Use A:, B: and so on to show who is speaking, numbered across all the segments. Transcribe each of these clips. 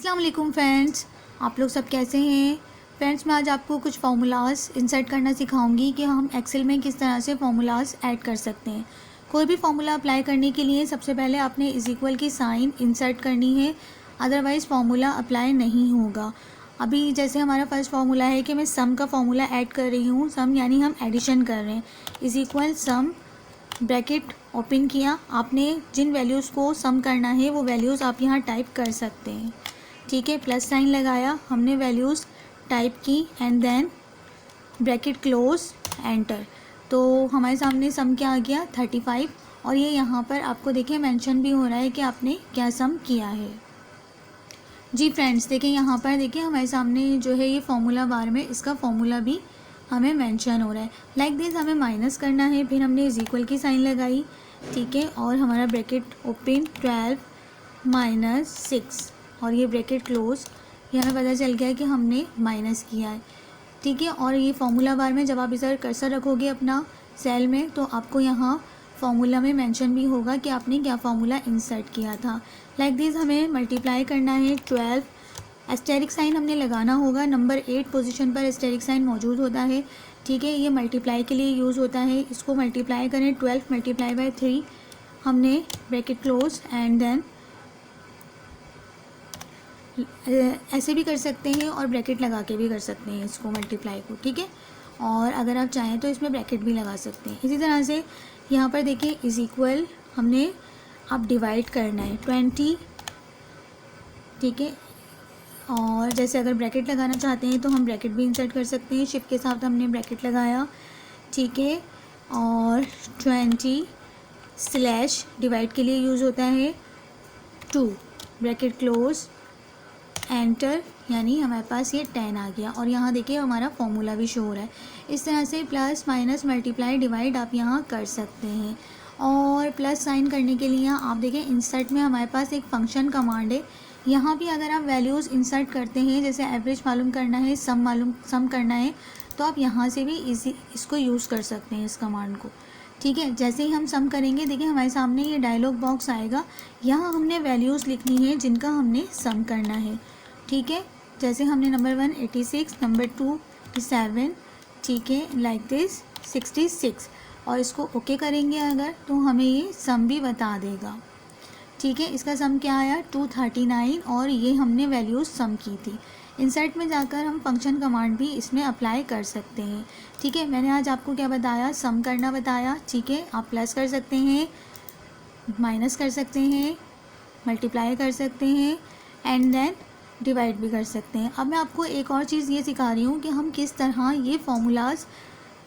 A: अस्सलाम वालेकुम फ्रेंड्स, आप लोग सब कैसे हैं। फ्रेंड्स, मैं आज आपको कुछ फार्मूलाज इंसर्ट करना सिखाऊंगी कि हम एक्सेल में किस तरह से फार्मूलाज ऐड कर सकते हैं। कोई भी फार्मूला अप्लाई करने के लिए सबसे पहले आपने इज इक्वल की साइन इंसर्ट करनी है, अदरवाइज़ फार्मूला अप्लाई नहीं होगा। अभी जैसे हमारा फर्स्ट फार्मूला है कि मैं सम का फार्मूला ऐड कर रही हूँ। सम यानी हम एडिशन कर रहे हैं। Is equal some, bracket open किया, आपने जिन वैल्यूज़ को सम करना है वो वैल्यूज़ आप यहाँ टाइप कर सकते हैं। ठीक है, प्लस साइन लगाया, हमने वैल्यूज़ टाइप की and then bracket close, enter. तो हमारे सामने सम क्या आ गया 35, और ये यहाँ पर आपको देखिए मेंशन भी हो रहा है कि आपने क्या सम किया है। जी फ्रेंड्स, देखिए यहाँ पर देखिए हमारे सामने जो है ये फार्मूला बार में इसका फार्मूला भी हमें मेंशन हो रहा है। लाइक दिस हमें माइनस करना है, फिर हमने इज इक्वल की साइन लगाई। ठीक है, और हमारा ब्रैकेट ओपन 12 माइनस 6 और ये ब्रैकेट क्लोज। ये हमें पता चल गया कि हमने माइनस किया है। ठीक है, और ये फार्मूला बार में जब आप इधर कर्सर रखोगे अपना सेल में तो आपको यहाँ फार्मूला में मेंशन भी होगा कि आपने क्या फार्मूला इंसर्ट किया था। लाइक दिस हमें मल्टीप्लाई करना है 12, एस्टेरिक साइन हमने लगाना होगा। नंबर 8 पोजीशन पर एस्टेरिक साइन मौजूद होता है। ठीक है, ये मल्टीप्लाई के लिए यूज़ होता है। इसको मल्टीप्लाई करें 12 मल्टीप्लाई बाय 3, हमने ब्रैकेट क्लोज एंड देन ऐसे भी कर सकते हैं और ब्रैकेट लगा के भी कर सकते हैं इसको मल्टीप्लाई को। ठीक है, और अगर आप चाहें तो इसमें ब्रैकेट भी लगा सकते हैं। इसी तरह से यहाँ पर देखिए इज इक्वल हमने अब डिवाइड करना है 20। ठीक है, और जैसे अगर ब्रैकेट लगाना चाहते हैं तो हम ब्रैकेट भी इंसर्ट कर सकते हैं। शिफ्ट के साथ हमने ब्रैकेट लगाया। ठीक है, और 20 स्लैश डिवाइड के लिए यूज़ होता है 2, ब्रैकेट क्लोज, एंटर, यानी हमारे पास ये 10 आ गया। और यहाँ देखिए हमारा फॉर्मूला भी शो हो रहा है। इस तरह से प्लस माइनस मल्टीप्लाई डिवाइड आप यहाँ कर सकते हैं। और प्लस साइन करने के लिए आप देखिए इंसर्ट में हमारे पास एक फंक्शन कमांड है। यहाँ भी अगर आप वैल्यूज़ इंसर्ट करते हैं, जैसे एवरेज मालूम करना है, सम करना है, तो आप यहाँ से भी इसको यूज़ कर सकते हैं इस कमांड को। ठीक है, जैसे ही हम सम करेंगे देखिए हमारे सामने ये डायलॉग बॉक्स आएगा। यहाँ हमने वैल्यूज़ लिखनी है जिनका हमने सम करना है। ठीक है, जैसे हमने नंबर 1 86, नंबर 2 7, ठीक है, लाइक दिस 66, और इसको ओके करेंगे अगर तो हमें ये सम भी बता देगा। ठीक है, इसका सम क्या आया 239, और ये हमने वैल्यूज़ सम की थी। इंसर्ट में जाकर हम फंक्शन कमांड भी इसमें अप्लाई कर सकते हैं। ठीक है, मैंने आज आपको क्या बताया, सम करना बताया। ठीक है, आप प्लस कर सकते हैं, माइनस कर सकते हैं, मल्टीप्लाई कर सकते हैं एंड देन डिवाइड भी कर सकते हैं। अब मैं आपको एक और चीज़ ये सिखा रही हूँ कि हम किस तरह ये फॉर्मूलाज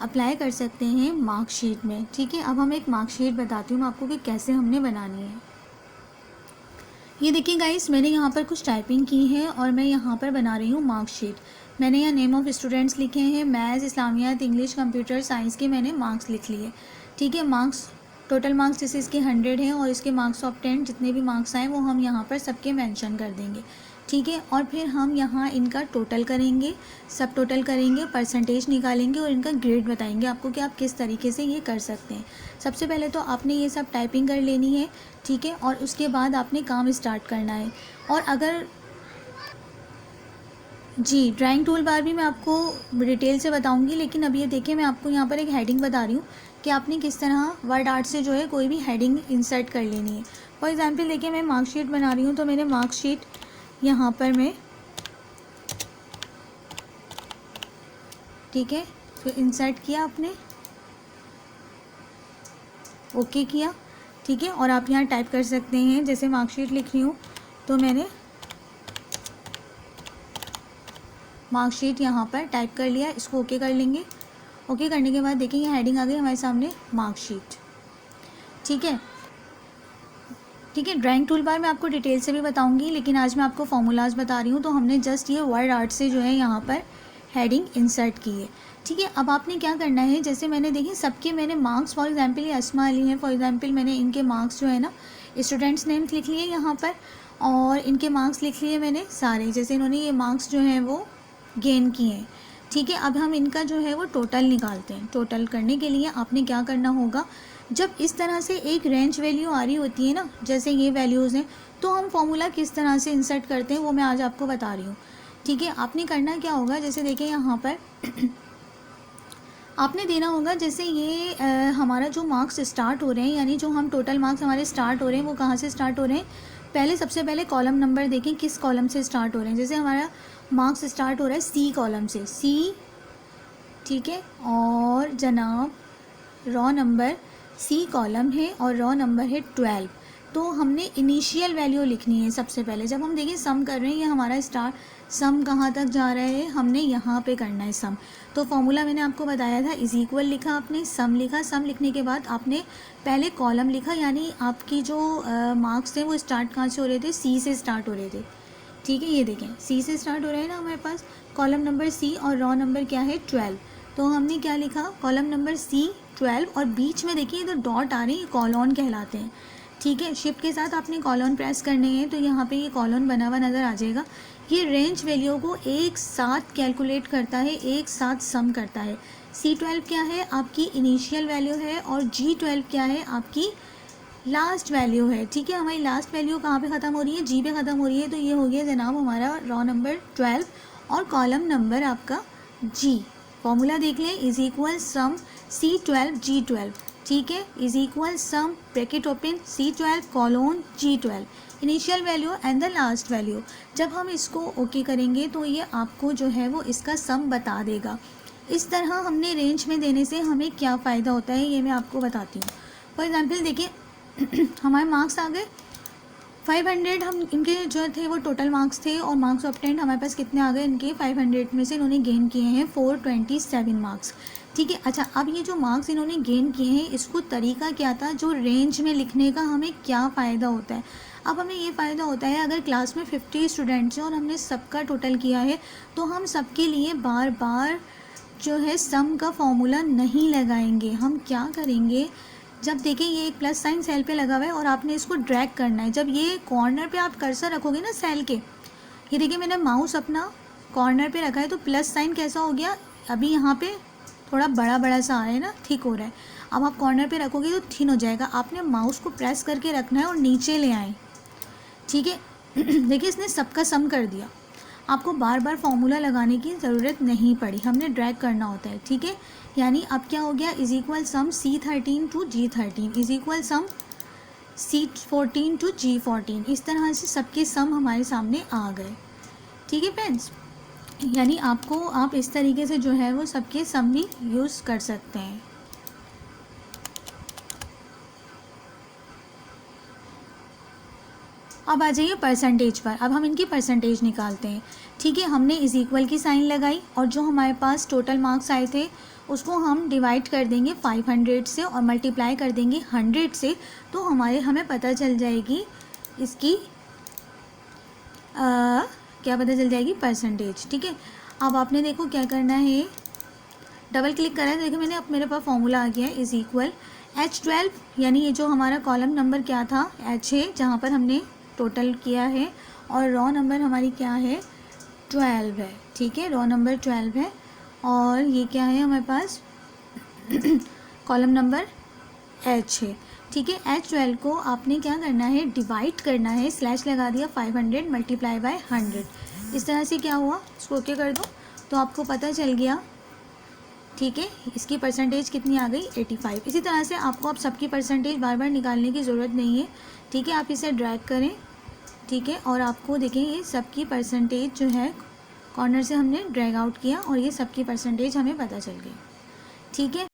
A: अप्लाई कर सकते हैं मार्कशीट में। ठीक है, अब हम एक मार्कशीट बताती हूँ आपको कि कैसे हमने बनानी है। ये देखिए गाइस, मैंने यहाँ पर कुछ टाइपिंग की है और मैं यहाँ पर बना रही हूँ मार्कशीट। मैंने यहाँ नेम ऑफ़ स्टूडेंट्स लिखे हैं, मैथ्स, इस्लामियात, इंग्लिश, कंप्यूटर साइंस के मैंने मार्क्स लिख लिए। ठीक है, मार्क्स टोटल मार्क्स जैसे इसके 100 हैं और इसके मार्क्स ऑफ 10 जितने भी मार्क्स आए वो हम यहाँ पर सबके मेंशन कर देंगे। ठीक है, और फिर हम यहाँ इनका टोटल करेंगे, सब टोटल करेंगे, परसेंटेज निकालेंगे और इनका ग्रेड बताएंगे आपको कि आप किस तरीके से ये कर सकते हैं। सबसे पहले तो आपने ये सब टाइपिंग कर लेनी है। ठीक है, और उसके बाद आपने काम स्टार्ट करना है। और अगर जी ड्राइंग टूल बार भी मैं आपको डिटेल से बताऊंगी, लेकिन अब ये देखिए मैं आपको यहाँ पर एक हेडिंग बता रही हूँ कि आपने किस तरह वर्ड आर्ट से जो है कोई भी हेडिंग इंसर्ट कर लेनी है। फॉर एग्जांपल देखिए मैं मार्कशीट बना रही हूँ, तो मैंने मार्कशीट यहाँ पर मैं, ठीक है, तो इंसर्ट किया आपने, ओके किया। ठीक है, और आप यहाँ टाइप कर सकते हैं, जैसे मार्कशीट लिख रही हूँ तो मैंने मार्कशीट यहाँ पर टाइप कर लिया, इसको ओके कर लेंगे। ओके करने के बाद देखिए ये हेडिंग आ गई हमारे सामने, मार्कशीट। ठीक है, ठीक है, ड्राइंग टूल बार मैं आपको डिटेल से भी बताऊंगी, लेकिन आज मैं आपको फॉर्मूलाज बता रही हूँ। तो हमने जस्ट ये वर्ड आर्ट से जो है यहाँ पर हेडिंग इंसर्ट की है। ठीक है, अब आपने क्या करना है, जैसे मैंने देखिए सबके मैंने मार्क्स, फॉर एग्जांपल ये अस्मा अली हैं, फॉर एग्जांपल मैंने इनके मार्क्स जो है ना स्टूडेंट्स नेम लिख लिए यहाँ पर, और इनके मार्क्स लिख लिए मैंने सारे, जैसे इन्होंने ये मार्क्स जो हैं वो गेन किए हैं। ठीक है, अब हम इनका जो है वो टोटल निकालते हैं। टोटल करने के लिए आपने क्या करना होगा, जब इस तरह से एक रेंज वैल्यू आ रही होती है ना, जैसे ये वैल्यूज़ हैं, तो हम फॉर्मूला किस तरह से इंसर्ट करते हैं वो मैं आज आपको बता रही हूँ, ठीक है। आपने करना क्या होगा, जैसे देखिए यहाँ पर आपने देना होगा, जैसे ये हमारा जो मार्क्स स्टार्ट हो रहे हैं, यानी जो हम टोटल मार्क्स हमारे स्टार्ट हो रहे हैं वो कहाँ से स्टार्ट हो रहे हैं, पहले सबसे पहले कॉलम नंबर देखें किस कॉलम से स्टार्ट हो रहे हैं। जैसे हमारा मार्क्स स्टार्ट हो रहा है सी कॉलम से, सी, ठीक है। और जनाब रॉ नंबर सी कॉलम है और रॉ नंबर है 12। तो हमने इनिशियल वैल्यू लिखनी है सबसे पहले। जब हम देखिए सम कर रहे हैं, ये हमारा स्टार्ट सम कहाँ तक जा रहा है, हमने यहाँ पे करना है सम। तो फॉर्मूला मैंने आपको बताया था, इज इक्वल लिखा आपने, सम लिखा, सम लिखने के बाद आपने पहले कॉलम लिखा, यानी आपकी जो मार्क्स थे वो स्टार्ट कहाँ से हो रहे थे, सी से स्टार्ट हो रहे थे, ठीक है। ये देखें सी से स्टार्ट हो रहा है ना हमारे पास, कॉलम नंबर सी और रॉ नंबर क्या है 12। तो हमने क्या लिखा, कॉलम नंबर सी 12, और बीच में देखिए इधर डॉट आ रही है, कॉलॉन कहलाते हैं, ठीक है। शिफ्ट के साथ आपने कॉलॉन प्रेस करने हैं तो यहाँ पे ये कॉलॉन बना हुआ नज़र आ जाएगा। ये रेंज वैल्यू को एक साथ कैलकुलेट करता है, एक साथ सम करता है। C12 क्या है, आपकी इनिशियल वैल्यू है, और G12 क्या है, आपकी लास्ट वैल्यू है, ठीक है। हमारी लास्ट वैल्यू कहाँ पे ख़त्म हो रही है, जी पे ख़त्म हो रही है। तो ये हो गया जनाब हमारा रॉ नंबर 12 और कॉलम नंबर आपका जी। फॉर्मूला देख लें, is equal some C12 G12, ठीक है, is equal some bracket open C12 colon G12, initial value and the last value. जब हम इसको ओके करेंगे तो ये आपको जो है वो इसका सम बता देगा। इस तरह हमने रेंज में देने से हमें क्या फ़ायदा होता है ये मैं आपको बताती हूँ। फॉर एग्जांपल देखिए हमारे मार्क्स आ गए 500, हम इनके जो थे वो टोटल मार्क्स थे, और मार्क्स ऑब्टेन्ड हमारे पास कितने आ गए, इनके 500 में से इन्होंने गेन किए हैं 427 मार्क्स, ठीक है। अच्छा, अब ये जो मार्क्स इन्होंने गेन किए हैं, इसको तरीका क्या था, जो रेंज में लिखने का हमें क्या फ़ायदा होता है। अब हमें ये फ़ायदा होता है, अगर क्लास में 50 स्टूडेंट्स हैं और हमने सबका टोटल किया है, तो हम सबके लिए बार बार जो है सम का फॉर्मूला नहीं लगाएंगे। हम क्या करेंगे, जब देखें ये एक प्लस साइन सेल पे लगा हुआ है और आपने इसको ड्रैग करना है, जब ये कॉर्नर पे आप कर्सर रखोगे ना सेल के, ये देखिए मैंने माउस अपना कॉर्नर पे रखा है तो प्लस साइन कैसा हो गया, अभी यहाँ पे थोड़ा बड़ा बड़ा सा आ रहा है ना, थिक हो रहा है। अब आप कॉर्नर पे रखोगे तो थिन हो जाएगा। आपने माउस को प्रेस करके रखना है और नीचे ले आए, ठीक है। देखिए इसने सबका सम कर दिया, आपको बार बार फॉर्मूला लगाने की ज़रूरत नहीं पड़ी, हमने ड्रैग करना होता है, ठीक है। यानी अब क्या हो गया, is equal sum C13 to G13 is equal sum C14 to G14। इस तरह से सबके सम हमारे सामने आ गए, ठीक है फ्रेंड्स। यानी आप इस तरीके से जो है वो सबके सम भी यूज़ कर सकते हैं। अब आ जाइए परसेंटेज पर। अब हम इनकी परसेंटेज निकालते हैं, ठीक है। हमने इज इक्वल की साइन लगाई और जो हमारे पास टोटल मार्क्स आए थे उसको हम डिवाइड कर देंगे 500 से और मल्टीप्लाई कर देंगे 100 से, तो हमें पता चल जाएगी इसकी क्या पता चल जाएगी, परसेंटेज, ठीक है। अब आपने देखो क्या करना है, डबल क्लिक करा है, देखो मैंने, अब मेरे पास फॉर्मूला आ गया है, इज इक्वल H12, यानी ये जो हमारा कॉलम नंबर क्या था H है, जहाँ पर हमने टोटल किया है, और रॉ नंबर हमारी क्या है 12 है, ठीक है, रॉ नंबर 12 है। और ये क्या है हमारे पास कॉलम नंबर H है, ठीक है। H12 को आपने क्या करना है, डिवाइड करना है, स्लैश लगा दिया 500 मल्टीप्लाई बाय 100। इस तरह से क्या हुआ, इसको ओके कर दो तो आपको पता चल गया, ठीक है। इसकी परसेंटेज कितनी आ गई 85। इसी तरह से आपको अब सबकी परसेंटेज बार बार निकालने की ज़रूरत नहीं है, ठीक है। आप इसे ड्रैग करें, ठीक है, और आपको देखें ये सबकी परसेंटेज जो है कॉर्नर से हमने ड्रैग आउट किया और ये सबकी परसेंटेज हमें पता चल गई, ठीक है।